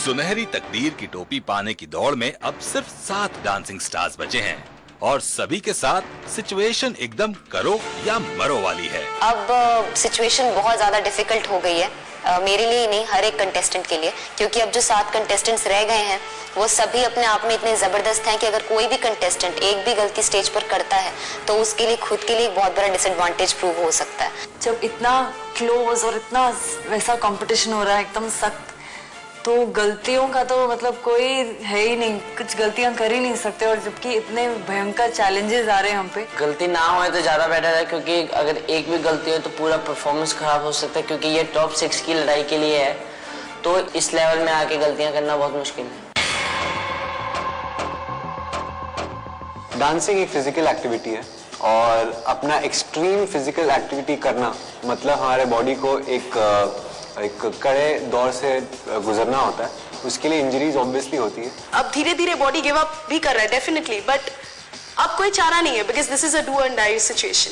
सुनहरी तकदीर की टोपी पाने की दौड़ में अब सिर्फ 7 डांसिंग स्टार्स बचे हैं और सभी के साथ सिचुएशन एकदम करो या मरो वाली है। अब सिचुएशन बहुत ज्यादा डिफिकल्ट हो गई है, मेरे लिए नहीं, हर एक कंटेस्टेंट के लिए, क्योंकि अब जो 7 कंटेस्टेंट्स रह गए हैं वो सभी अपने आप में इतने जबरदस्त हैं कि अगर कोई भी कंटेस्टेंट एक भी गलती स्टेज पर करता है तो उसके लिए खुद के लिए एक बहुत बड़ा डिसएडवांटेज प्रूव हो सकता है। जब इतना क्लोज और इतना वैसा कंपटीशन हो रहा है एकदम सख्त, तो गलतियों का तो मतलब कोई है ही नहीं, कुछ गलतियां कर ही नहीं सकते, और जबकि इतने भयंकर चैलेंजेस आ रहे हैं हम पे। गलती ना हो तो ज्यादा बेटर है, क्योंकि अगर एक भी गलती हो तो पूरा परफॉर्मेंस खराब हो सकता है, क्योंकि ये टॉप 6 की लड़ाई के लिए है, तो इस लेवल में आके गलतियां करना बहुत मुश्किल है। डांसिंग एक फिजिकल एक्टिविटी है और अपना एक्सट्रीम फिजिकल एक्टिविटी करना मतलब हमारे बॉडी को एक कड़े दौर से गुजरना होता है, उसके लिए इंजरीज ऑब्वियसली होती है। अब धीरे धीरे बॉडी गिव अप भी कर रहा है डेफिनेटली, बट अब कोई चारा नहीं है, because this is a do and die situation.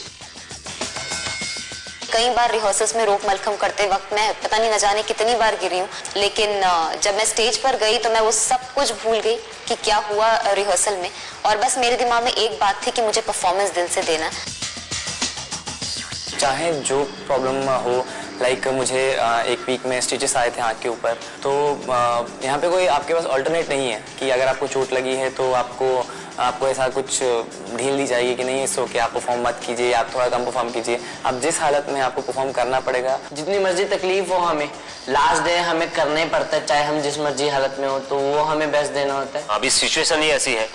कई बार रिहर्सल्स में रोक मलखम करते वक्त मैं पता नहीं न जाने कितनी बार गिरी हूँ, लेकिन जब मैं स्टेज पर गई तो मैं वो सब कुछ भूल गई कि क्या हुआ रिहर्सल में, और बस मेरे दिमाग में एक बात थी कि मुझे परफॉर्मेंस दिल से देना है। चाहे जो प्रॉब्लम हो, लाइक मुझे एक वीक में स्टिचेस आए थे आँख के ऊपर, तो यहाँ पे कोई आपके पास अल्टरनेट नहीं है कि अगर आपको चोट लगी है तो आपको ऐसा कुछ ढील दी जाएगी कि नहीं इसो कि आप परफॉर्म मत कीजिए, आप थोड़ा कम परफॉर्म कीजिए। अब जिस हालत में आपको परफॉर्म करना पड़ेगा, जितनी मर्जी तकलीफ हो हमें लास्ट डे हमें करना ही पड़ता है, चाहे हम जिस मर्जी हालत में हो, तो वो हमें बेस्ट देना होता है। अभी सिचुएशन ही ऐसी है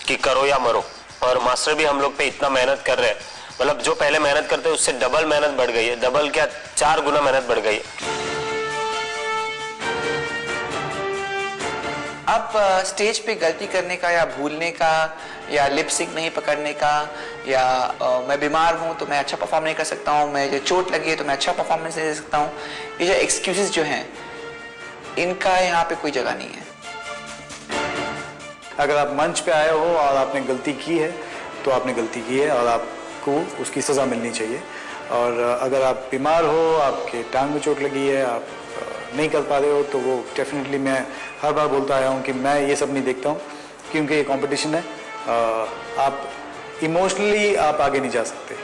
कि करो या मरो, और मास्टर भी हम लोग पे इतना मेहनत कर रहे हैं, मतलब जो पहले मेहनत करते हैं उससे डबल मेहनत बढ़ गई है, डबल क्या 4 गुना मेहनत बढ़ गई है। अब स्टेज पे गलती करने का या भूलने का या लिप सिंक नहीं पकड़ने का या मैं बीमार हूं तो मैं अच्छा परफॉर्म नहीं कर सकता हूं, मैं चोट लगी है तो मैं अच्छा परफॉर्मेंस नहीं दे सकता हूं, ये जो एक्सक्यूजेस जो हैं इनका यहाँ पे कोई जगह नहीं है। अगर आप मंच पे आए हो और आपने गलती की है तो आपने गलती की है और आपको उसकी सज़ा मिलनी चाहिए, और अगर आप बीमार हो, आपके टांग में चोट लगी है, आप नहीं कर पा रहे हो, तो वो डेफिनेटली मैं हर बार बोलता आया हूँ कि मैं ये सब नहीं देखता हूँ, क्योंकि ये कंपटीशन है, आप इमोशनली आप आगे नहीं जा सकते।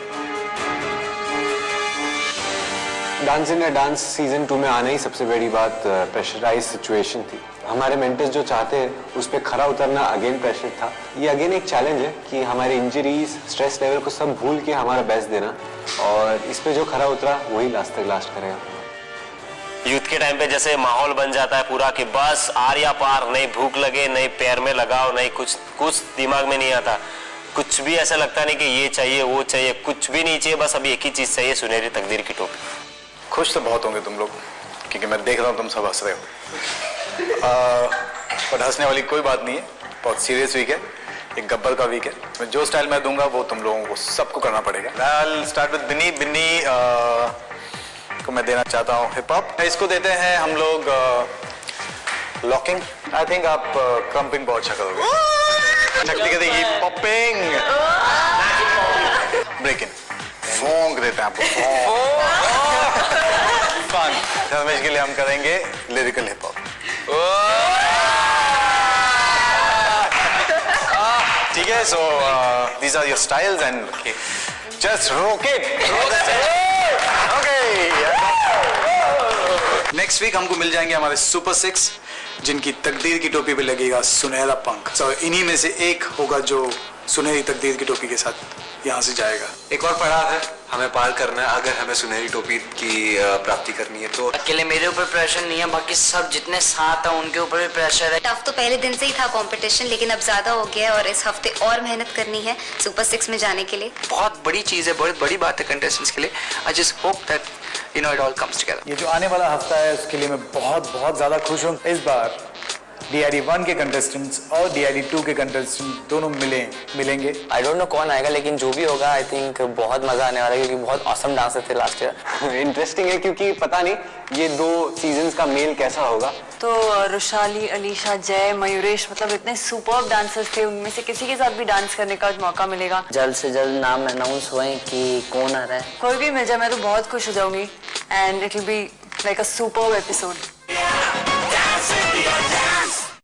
डांस इंडिया डांस सीजन 2 में आना ही सबसे बड़ी बात प्रेशराइज सिचुएशन थी। हमारे मेंटर्स जो चाहते हैं उस पर खरा उतरना अगेन प्रेशर था। ये अगेन एक चैलेंज है कि हमारी इंजरीज, स्ट्रेस लेवल को सब भूल के हमारा बेस्ट देना, और इस पे जो खरा उतरा वही लास्ट तक लास्ट करेगा। यूथ के टाइम पे जैसे माहौल बन जाता है पूरा कि बस आर या पार, नहीं भूख लगे, नहीं पैर में लगाओ, नहीं कुछ दिमाग में नहीं आता, कुछ भी ऐसा लगता नहीं कि ये चाहिए वो चाहिए, कुछ भी नहीं चाहिए, बस अभी एक ही चीज चाहिए, सुनहरी तकदीर की टोपी। खुश तो बहुत होंगे तुम लोग, क्योंकि मैं देख रहा हूँ तुम सब हंस रहे हो, पर हंसने वाली कोई बात नहीं है, बहुत सीरियस वीक है, एक गब्बर का वीक है। मैं जो स्टाइल मैं दूंगा वो तुम लोगों को सबको करना पड़ेगा। I'll start with बिन्नी को मैं देना चाहता हूँ हिप हॉप। इसको देते हैं हम लोग लॉकिंग। आई थिंक आप क्रम्पिंग बहुत अच्छा करोगे। शक्ति कहते हैं पॉपिंग, ब्रेक इन, फोंक देते हैं आपको, फन। धर्मेश के लिए हम करेंगे लिरिकल हिप हॉप। ठीक है, so these are your styles and just rock it. Next week हमको मिल जाएंगे हमारे सुपर 6, जिनकी तकदीर की टोपी पे लगेगा सुनहरा पंख। तो इन्हीं में से एक होगा जो सुनहरी तकदीर की टोपी के साथ यहाँ से जाएगा। एक और पड़ाव है हमें पार करना है, अगर हमें सुनहरी टोपी की प्राप्ति करनी है तो। अकेले मेरे ऊपर प्रेशर नहीं है, बाकी सब जितने साथ हैं उनके ऊपर भी प्रेशर है। टफ तो पहले दिन से ही था कंपटीशन, लेकिन अब ज्यादा हो गया है और इस हफ्ते और मेहनत करनी है सुपर 6 में जाने के लिए। बहुत बड़ी चीज़ है, बहुत बड़ी बात है कंटेस्टेंट्स के लिए। I just hope that you know it all comes together. ये जो आने वाला हफ्ता है उसके लिए मैं बहुत ज़्यादा खुश हूँ। इस बार DID 1 के कंटेस्टेंट्स और DID 2 के कंटेस्टेंट दोनों मिलेंगे। आई डोंट नो कौन आएगा, लेकिन जो भी होगा आई थिंक बहुत मजा आने वाला है, क्योंकि बहुत ऑसम डांसर थे लास्ट ईयर। इंटरेस्टिंग है क्योंकि पता नहीं ये 2 सीजन्स का मेल कैसा होगा। तो रुशाली, अलीशा, जय, मयूरेश, मतलब इतने सुपर्ब डांसर्स थे, उनमें से किसी के साथ भी डांस करने का मौका मिलेगा। जल्द से जल्द नाम अनाउंस हुए कि कौन आ रहा है। कोई भी मिल जाए मैं तो बहुत खुश हो जाऊंगी, and it will be like a superb episode.